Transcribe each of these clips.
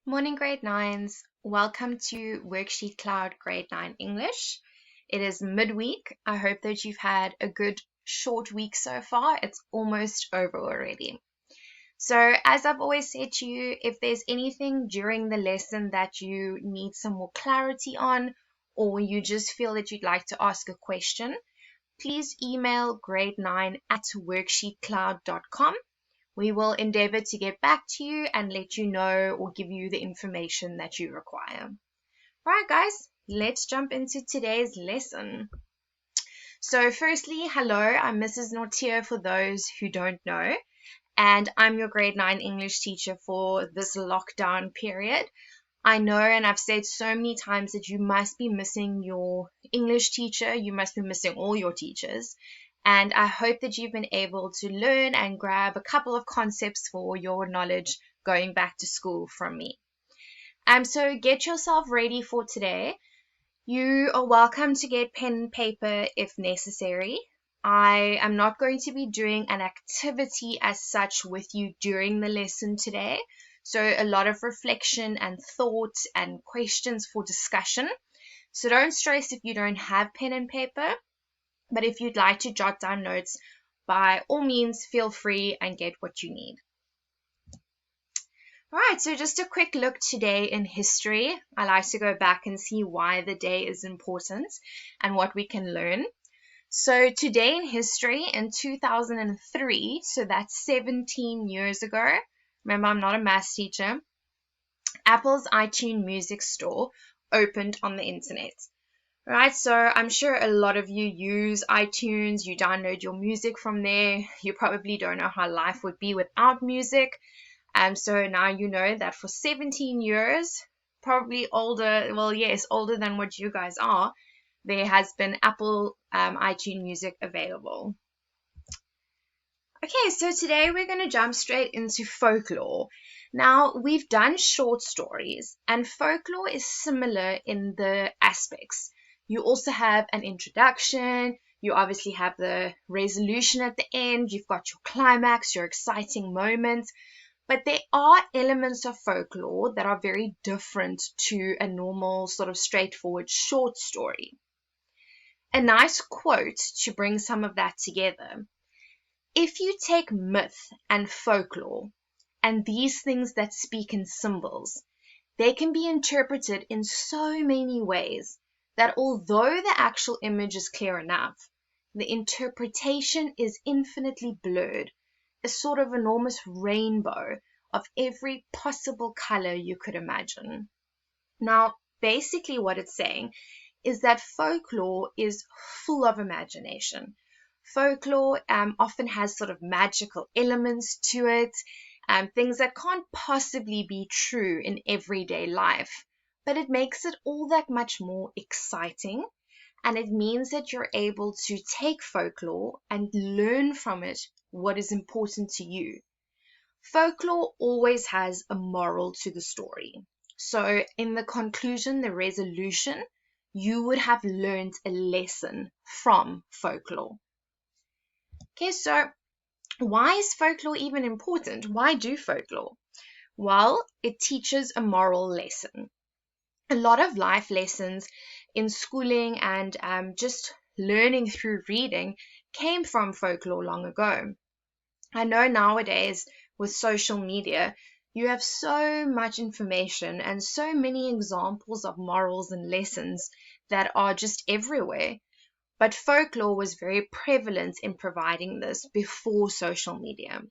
Morning, grade 9s. Welcome to WorksheetCloud grade 9 English. It is midweek. I hope that you've had a good short week so far. It's almost over already. So, as I've always said to you, if there's anything during the lesson that you need some more clarity on, or you just feel that you'd like to ask a question, please email grade9@worksheetcloud.com. We will endeavor to get back to you and let you know or give you the information that you require. All right, guys, let's jump into today's lesson. So firstly, hello, I'm Mrs. Nortier for those who don't know, and I'm your grade 9 English teacher for this lockdown period. I know, and I've said so many times that you must be missing your English teacher, you must be missing all your teachers. And I hope that you've been able to learn and grab a couple of concepts for your knowledge going back to school from me. So get yourself ready for today. You are welcome to get pen and paper if necessary. I am not going to be doing an activity as such with you during the lesson today. So a lot of reflection and thoughts and questions for discussion. So don't stress if you don't have pen and paper. But if you'd like to jot down notes, by all means, feel free and get what you need. All right, so just a quick look today in history. I like to go back and see why the day is important and what we can learn. So today in history, in 2003, so that's 17 years ago, remember I'm not a maths teacher, Apple's iTunes Music Store opened on the internet. Right, so I'm sure a lot of you use iTunes, you download your music from there. You probably don't know how life would be without music. So now you know that for 17 years, probably older, well, yes, older than what you guys are, there has been Apple iTunes Music available. Okay, so today we're going to jump straight into folklore. Now, we've done short stories, and folklore is similar in the aspects. You also have an introduction, you obviously have the resolution at the end, you've got your climax, your exciting moments, but there are elements of folklore that are very different to a normal sort of straightforward short story. A nice quote to bring some of that together. If you take myth and folklore and these things that speak in symbols, they can be interpreted in so many ways that although the actual image is clear enough, the interpretation is infinitely blurred, a sort of enormous rainbow of every possible color you could imagine. Now, basically what it's saying is that folklore is full of imagination. Folklore often has sort of magical elements to it, things that can't possibly be true in everyday life. But it makes it all that much more exciting, and it means that you're able to take folklore and learn from it what is important to you. Folklore always has a moral to the story. So in the conclusion, the resolution, you would have learned a lesson from folklore. Okay, so why is folklore even important? Why do folklore? Well, it teaches a moral lesson. A lot of life lessons in schooling and just learning through reading came from folklore long ago. I know nowadays with social media, you have so much information and so many examples of morals and lessons that are just everywhere. But folklore was very prevalent in providing this before social media.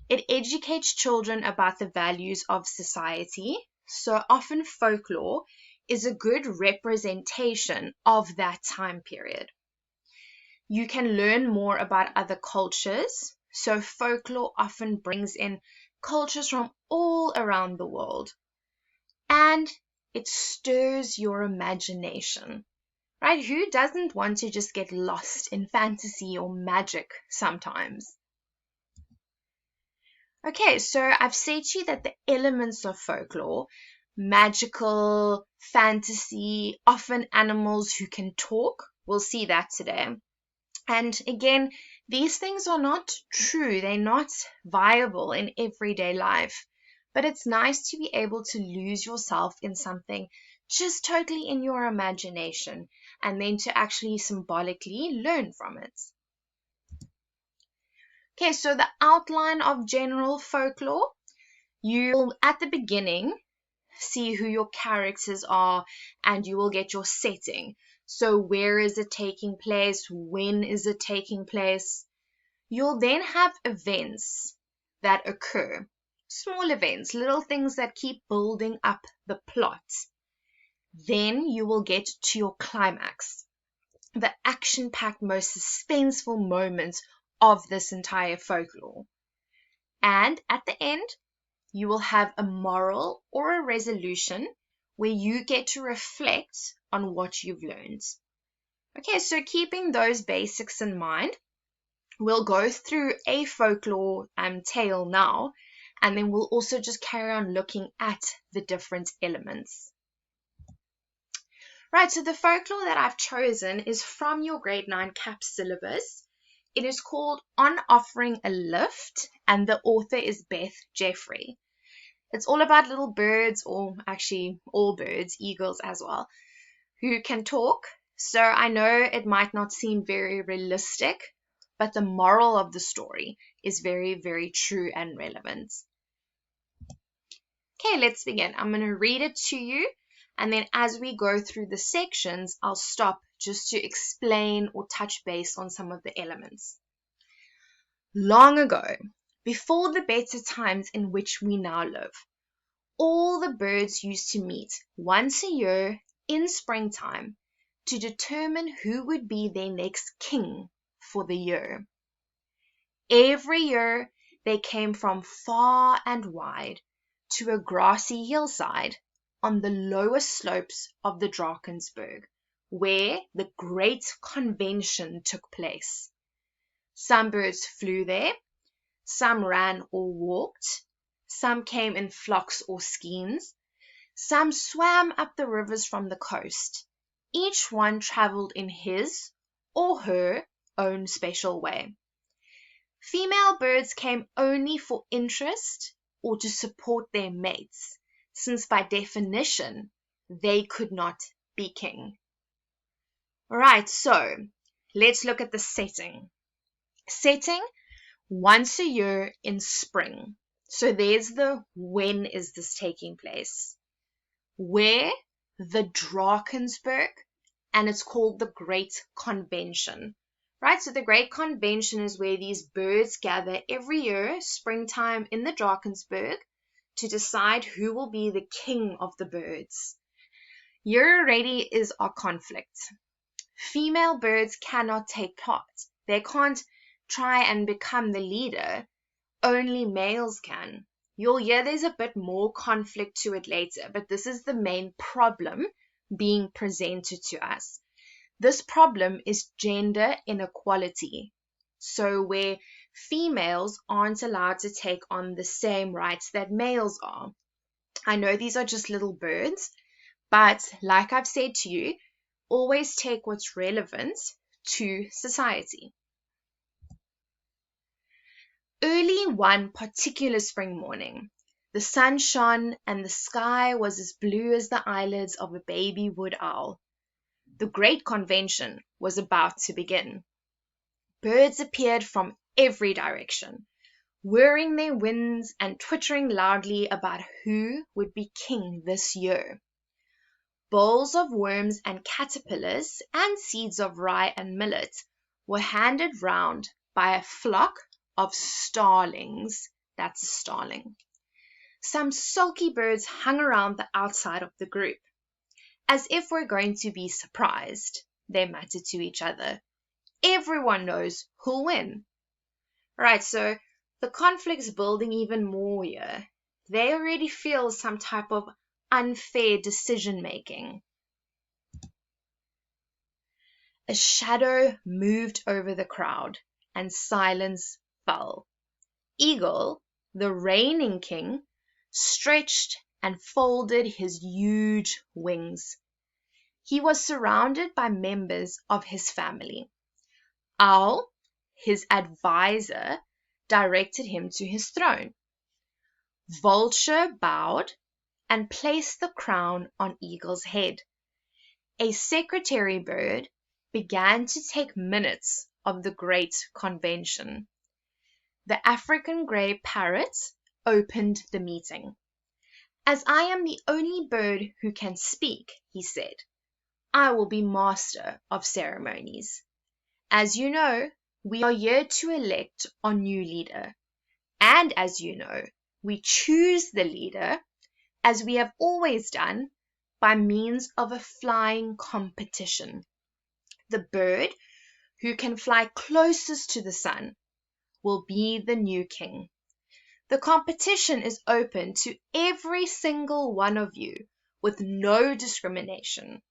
It educates children about the values of society. So often folklore is a good representation of that time period. You can learn more about other cultures. So folklore often brings in cultures from all around the world. And it stirs your imagination, right? Who doesn't want to just get lost in fantasy or magic sometimes? Okay, so I've said to you that the elements of folklore, magical, fantasy, often animals who can talk, we'll see that today. And again, these things are not true. They're not viable in everyday life. but it's nice to be able to lose yourself in something just totally in your imagination and then to actually symbolically learn from it. Okay, so the outline of general folklore, you will at the beginning see who your characters are and you will get your setting. So where is it taking place? When is it taking place? You'll then have events that occur. Small events, little things that keep building up the plot. Then you will get to your climax, the action-packed, most suspenseful moments of this entire folklore. And at the end, you will have a moral or a resolution where you get to reflect on what you've learned. Okay, so keeping those basics in mind, we'll go through a folklore tale now, and then we'll also just carry on looking at the different elements. Right, so the folklore that I've chosen is from your grade 9 CAP syllabus. It is called On Offering a Lift, and the author is Beth Jeffrey. It's all about little birds, or actually all birds, eagles as well, who can talk. So I know it might not seem very realistic, but the moral of the story is very, very true and relevant. Okay, let's begin. I'm going to read it to you, and then as we go through the sections, I'll stop just to explain or touch base on some of the elements. Long ago, before the better times in which we now live, all the birds used to meet once a year in springtime to determine who would be their next king for the year. Every year they came from far and wide to a grassy hillside on the lower slopes of the Drakensberg, where the great convention took place. Some birds flew there, some ran or walked, some came in flocks or skeins, some swam up the rivers from the coast. Each one traveled in his or her own special way. Female birds came only for interest or to support their mates, since by definition they could not be king. Alright, so let's look at the setting. Setting, once a year in spring. So there's the when is this taking place. Where? The Drakensberg, and it's called the Great Convention. Right, so the Great Convention is where these birds gather every year, springtime in the Drakensberg, to decide who will be the king of the birds. Here already is our conflict. Female birds cannot take part. They can't try and become the leader. Only males can. You'll hear there's a bit more conflict to it later, but this is the main problem being presented to us. This problem is gender inequality. So where females aren't allowed to take on the same rights that males are. I know these are just little birds, but like I've said to you, always take what's relevant to society. Early one particular spring morning, the sun shone and the sky was as blue as the eyelids of a baby wood owl. The Great Convention was about to begin. Birds appeared from every direction, whirring their wings and twittering loudly about who would be king this year. Bowls of worms and caterpillars and seeds of rye and millet were handed round by a flock of starlings. That's a starling. Some sulky birds hung around the outside of the group. As if we're going to be surprised, they muttered to each other. Everyone knows who'll win. Right, so the conflict's building even more here. They already feel some type of unfair decision making. A shadow moved over the crowd and silence fell. Eagle, the reigning king, stretched and folded his huge wings. He was surrounded by members of his family. Owl, his advisor, directed him to his throne. Vulture bowed and placed the crown on Eagle's head. A secretary bird began to take minutes of the great convention. The African grey parrot opened the meeting. As I am the only bird who can speak, he said, I will be master of ceremonies. As you know, we are here to elect our new leader. And as you know, we choose the leader, as we have always done, by means of a flying competition. The bird who can fly closest to the sun will be the new king. The competition is open to every single one of you with no discrimination.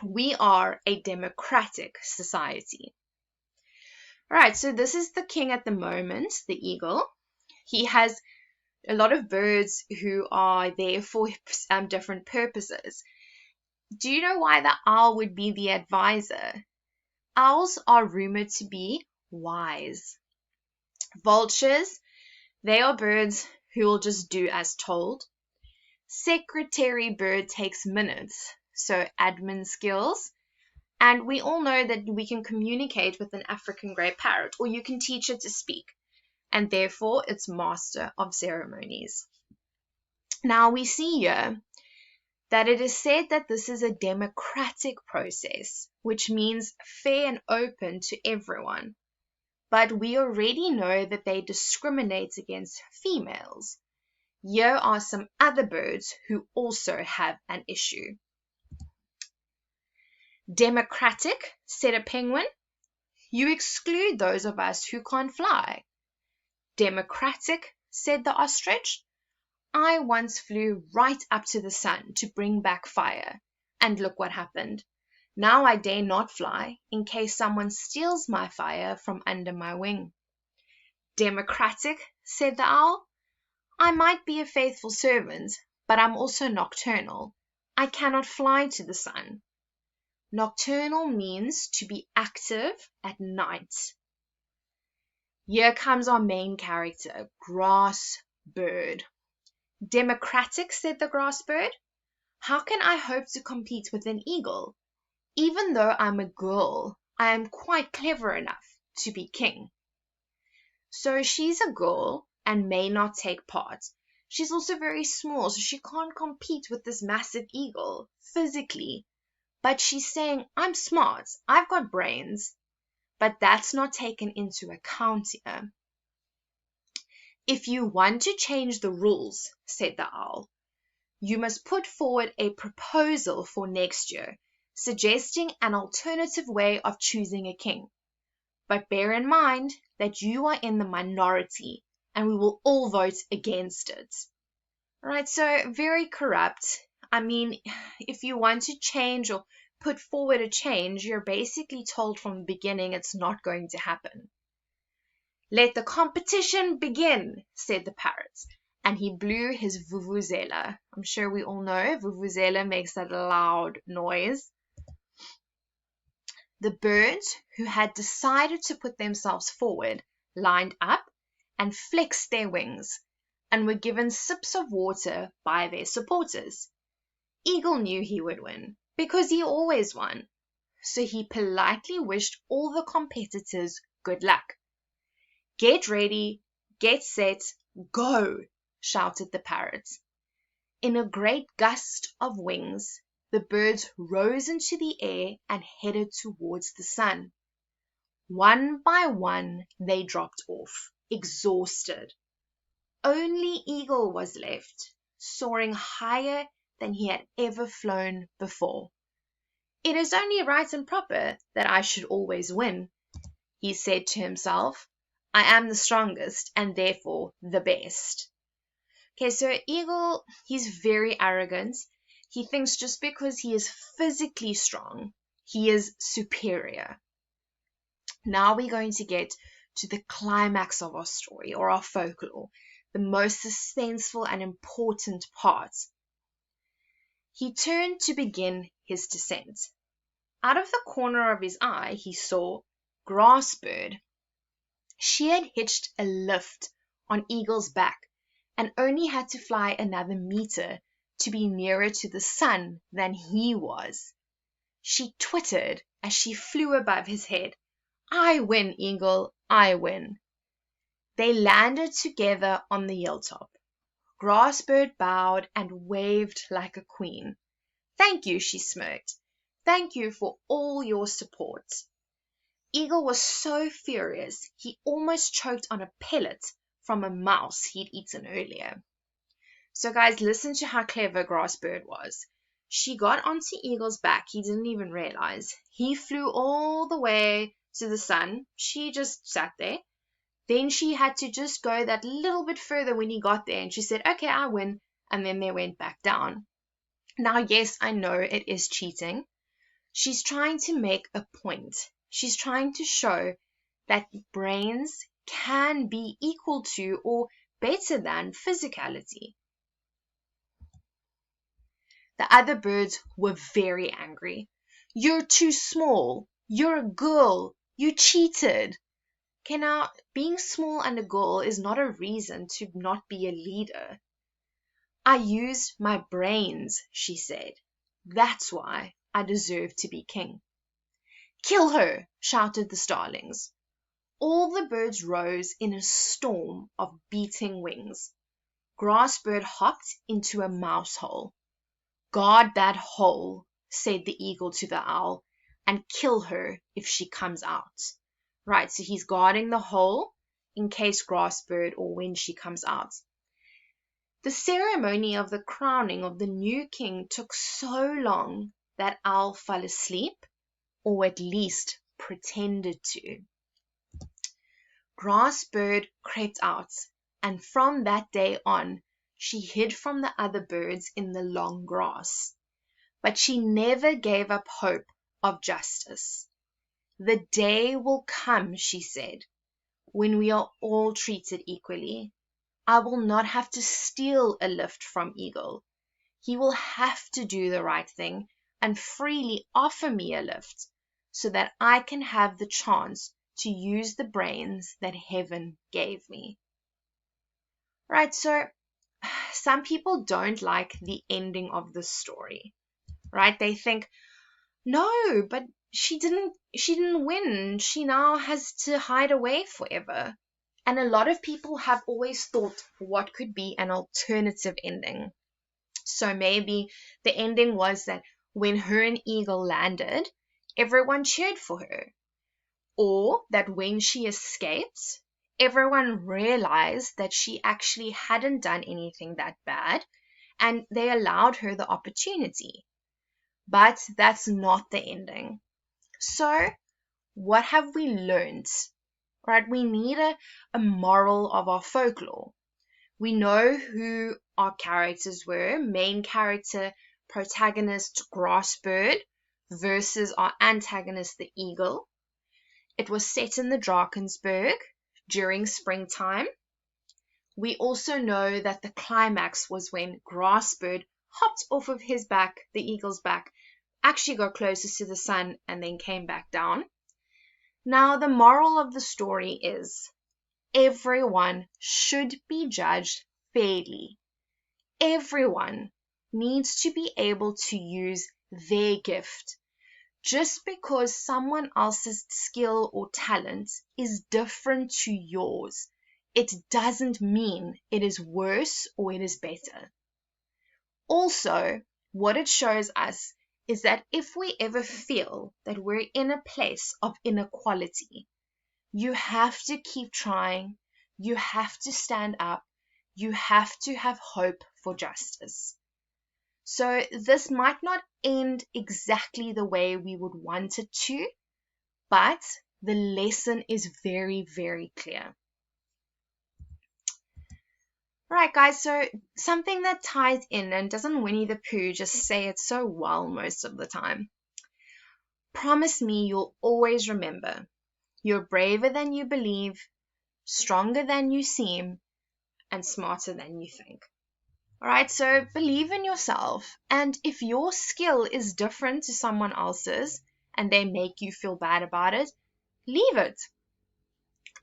We are a democratic society. All right, so this is the king at the moment, the eagle. He has a lot of birds who are there for different purposes. Do you know why the owl would be the advisor? Owls are rumored to be wise. Vultures, they are birds who will just do as told. Secretary bird takes minutes, so admin skills. And we all know that we can communicate with an African grey parrot, or you can teach it to speak, and therefore it's master of ceremonies. Now we see here that it is said that this is a democratic process, which means fair and open to everyone. But we already know that they discriminate against females. Here are some other birds who also have an issue. Democratic, said a penguin. You exclude those of us who can't fly. Democratic, said the ostrich. I once flew right up to the sun to bring back fire, and look what happened. Now I dare not fly in case someone steals my fire from under my wing. Democratic, said the owl. I might be a faithful servant, but I'm also nocturnal. I cannot fly to the sun. Nocturnal means to be active at night. Here comes our main character, Grass Bird. Democratic, said the grass bird. How can I hope to compete with an eagle? Even though I'm a girl, I am quite clever enough to be king. So she's a girl and may not take part. She's also very small, so she can't compete with this massive eagle physically. But she's saying, I'm smart, I've got brains. But that's not taken into account here. If you want to change the rules, said the owl, you must put forward a proposal for next year, suggesting an alternative way of choosing a king. But bear in mind that you are in the minority, and we will all vote against it. All right, so very corrupt. I mean, if you want to change or put forward a change, you're basically told from the beginning it's not going to happen. Let the competition begin, said the parrot, and he blew his vuvuzela. I'm sure we all know vuvuzela makes that loud noise. The birds who had decided to put themselves forward lined up and flexed their wings and were given sips of water by their supporters. Eagle knew he would win because he always won, so he politely wished all the competitors good luck. Get ready, get set, go, shouted the parrot. In a great gust of wings, the birds rose into the air and headed towards the sun. One by one, they dropped off, exhausted. Only Eagle was left, soaring higher than he had ever flown before. It is only right and proper that I should always win, he said to himself. I am the strongest and therefore the best. Okay, so Eagle, he's very arrogant. He thinks just because he is physically strong, he is superior. Now we're going to get to the climax of our story, or our folklore, the most suspenseful and important part. He turned to begin his descent. Out of the corner of his eye, he saw Grass Bird. She had hitched a lift on Eagle's back and only had to fly another meter to be nearer to the sun than he was. She twittered as she flew above his head. "I win, Eagle, I win." They landed together on the hilltop. Grassbird bowed and waved like a queen. "Thank you," she smirked. "Thank you for all your support." Eagle was so furious he almost choked on a pellet from a mouse he'd eaten earlier. So guys, listen to how clever Grassbird was. She got onto Eagle's back. He didn't even realize. He flew all the way to the sun. She just sat there. Then she had to just go that little bit further when he got there, and she said, "Okay, I win." And then they went back down. Now, yes, I know it is cheating. She's trying to make a point. She's trying to show that brains can be equal to or better than physicality. The other birds were very angry. "You're too small. You're a girl. You cheated." Okay, now, being small and a girl is not a reason to not be a leader. "I used my brains," she said. "That's why I deserve to be king." "Kill her!" shouted the starlings. All the birds rose in a storm of beating wings. Grassbird hopped into a mouse hole. "Guard that hole," said the eagle to the owl, "and kill her if she comes out." Right, so he's guarding the hole in case Grassbird or when she comes out. The ceremony of the crowning of the new king took so long that Owl fell asleep, or at least pretended to. Grassbird crept out, and from that day on, she hid from the other birds in the long grass. But she never gave up hope of justice. "The day will come," she said, "when we are all treated equally. I will not have to steal a lift from Eagle. He will have to do the right thing and freely offer me a lift so that I can have the chance to use the brains that heaven gave me." Right, so some people don't like the ending of the story, right? They think, "No, but she didn't win. She now has to hide away forever." And a lot of people have always thought what could be an alternative ending. So maybe the ending was that when her and Eagle landed, everyone cheered for her. Or that when she escaped, everyone realized that she actually hadn't done anything that bad, and they allowed her the opportunity. But that's not the ending. So what have we learned? Right? We need a moral of our folklore. We know who our characters were. Main character, protagonist, Grassbird, versus our antagonist, the eagle. It was set in the Drakensberg during springtime. We also know that the climax was when Grassbird hopped off of his back, the eagle's back, actually got closest to the sun, and then came back down. Now, the moral of the story is everyone should be judged fairly. Everyone needs to be able to use their gift. Just because someone else's skill or talent is different to yours, it doesn't mean it is worse or it is better. Also, what it shows us is that if we ever feel that we're in a place of inequality, you have to keep trying, you have to stand up, you have to have hope for justice. So this might not end exactly the way we would want it to, but the lesson is very, very clear. Right, guys, so something that ties in, and doesn't Winnie the Pooh just say it so well most of the time? Promise me you'll always remember, you're braver than you believe, stronger than you seem, and smarter than you think. Alright, so believe in yourself, and if your skill is different to someone else's and they make you feel bad about it, leave it.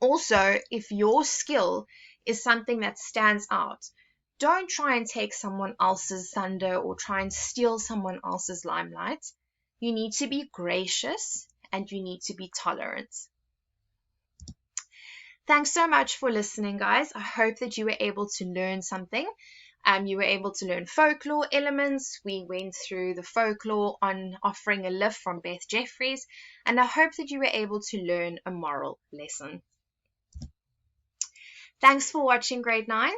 Also, if your skill is something that stands out, Don't try and take someone else's thunder or try and steal someone else's limelight. You need to be gracious and you need to be tolerant. Thanks so much for listening, guys. I hope that you were able to learn something. You were able to learn folklore elements. We went through the folklore on Offering a Lift from Beth Jeffries, and I hope that you were able to learn a moral lesson. Thanks for watching Grade 9s.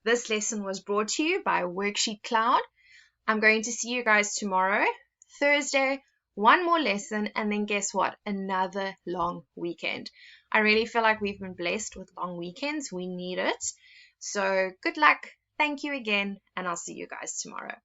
This lesson was brought to you by WorksheetCloud. I'm going to see you guys tomorrow, Thursday, one more lesson, and then guess what? Another long weekend. I really feel like we've been blessed with long weekends. We need it. So good luck. Thank you again, and I'll see you guys tomorrow.